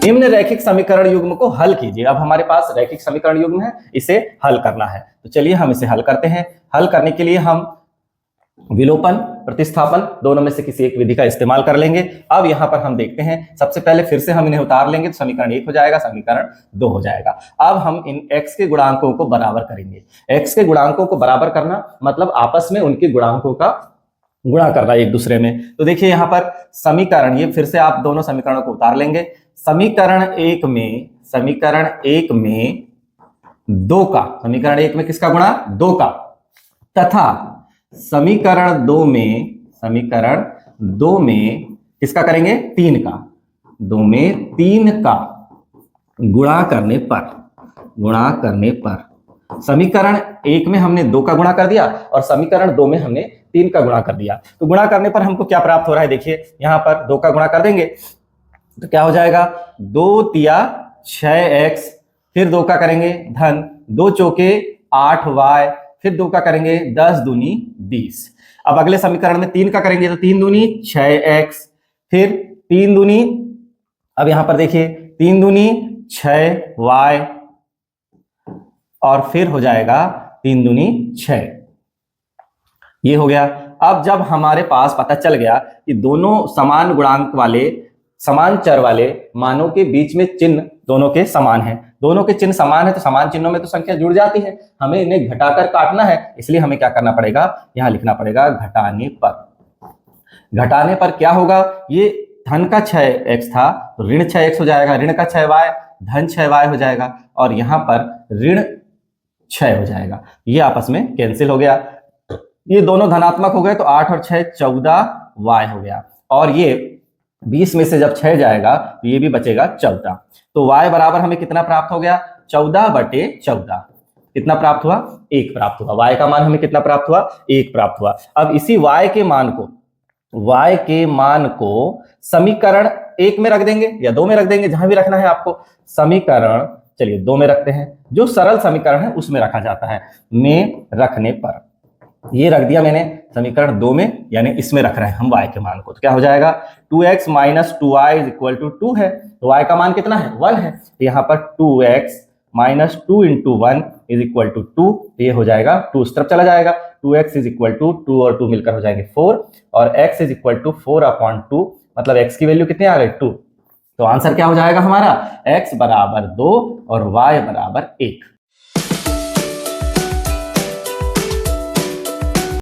निम्न रैखिक समीकरण युग्म को हल कीजिए। अब हमारे पास रैखिक समीकरण युग्म है, इसे हल करना है। तो चलिए हम इसे हल करते हैं। हल करने के लिए हम विलोपन, प्रतिस्थापन दोनों में से किसी एक विधि का इस्तेमाल कर लेंगे। अब यहां पर हम देखते हैं, सबसे पहले फिर से हम इन्हें उतार लेंगे, तो समीकरण 1 हो जाएगा, समीकरण 2 हो जाएगा। अब हम इन x के गुणांकों को बराबर करेंगे। x के गुणांकों को बराबर करना मतलब आपस में उनके गुणांकों का गुणा करना एक दूसरे में। तो देखिए यहां पर समीकरण, ये फिर से आप दोनों समीकरणों को उतार लेंगे। समीकरण 1 में 2 का, समीकरण 1 में किसका गुणा? 2 का, तथा समीकरण 2 में किसका करेंगे? 3 का। 2 में 3 का गुणा करने पर समीकरण 1 में हमने 2 का गुणा कर दिया और समीकरण 2 में हमने 3 का गुणा कर दिया। तो गुणा करने पर हमको क्या प्राप्त हो रहा है? देखिए यहां पर 2 का गुणा कर देंगे तो क्या हो जाएगा? 2 तिया 6x, फिर 2 का करेंगे धन, 2 चौके 8y, फिर 2 का करेंगे 10 दूनी 20। अब अगले समीकरण में 3 का करेंगे तो 3 दूनी 6x, फिर 3 दूनी, अब यहां पर देखिए 3 दूनी 6y, और फिर हो जाएगा 3 दूनी 6। ये हो गया। अब जब हमारे पास पता चल गया कि दोनों समान गुणांक वाले, समान चर वाले मानों के बीच में चिन्ह दोनों के समान है, दोनों के चिन्ह समान है, तो समान चिन्हों में तो संख्या जुड़ जाती है, हमें इन्हें घटाकर काटना है। इसलिए हमें क्या करना पड़ेगा? यहां लिखना पड़ेगा घटाने पर। घटाने पर क्या होगा? ये धन का 6x था तो ऋण 6x हो जाएगा, ऋण का 6y धन 6y हो जाएगा, और यहां पर ऋण 6 हो जाएगा। ये आपस में कैंसिल हो गया, ये दोनों धनात्मक हो गए, तो 8 और 6 14y हो गया, और ये 20 में से जब 6 जाएगा तो ये भी बचेगा 14। तो y बराबर हमें कितना प्राप्त हो गया? 14/14। कितना प्राप्त हुआ? 1 प्राप्त हुआ। y का मान हमें कितना प्राप्त हुआ? 1 प्राप्त हुआ। अब इसी y के मान को समीकरण 1 में रख देंगे या 2 में रख देंगे, जहां भी रखना है आपको। समीकरण, चलिए 2 में रखते हैं, जो सरल समीकरण है उसमें रखा जाता है। में रखने पर ये रख दिया मैंने समीकरण 2 में, यानी इसमें रख रहे हैं हम y के मान को। तो क्या हो जाएगा? 2x - 2y = 2 है, तो y का मान कितना है? 1 है। तो यहाँ पर 2x - 2 × 1 = 2, ये हो जाएगा 2 इस तरफ चला जाएगा, 2x = 2 और 2 मिलकर हो जाएंगे 4, और x = 4/2, मतलब x की वैल्यू कितनी आ गई? 2। तो आंसर क्या हो जाएगा हमारा? x = 2 और y = 1।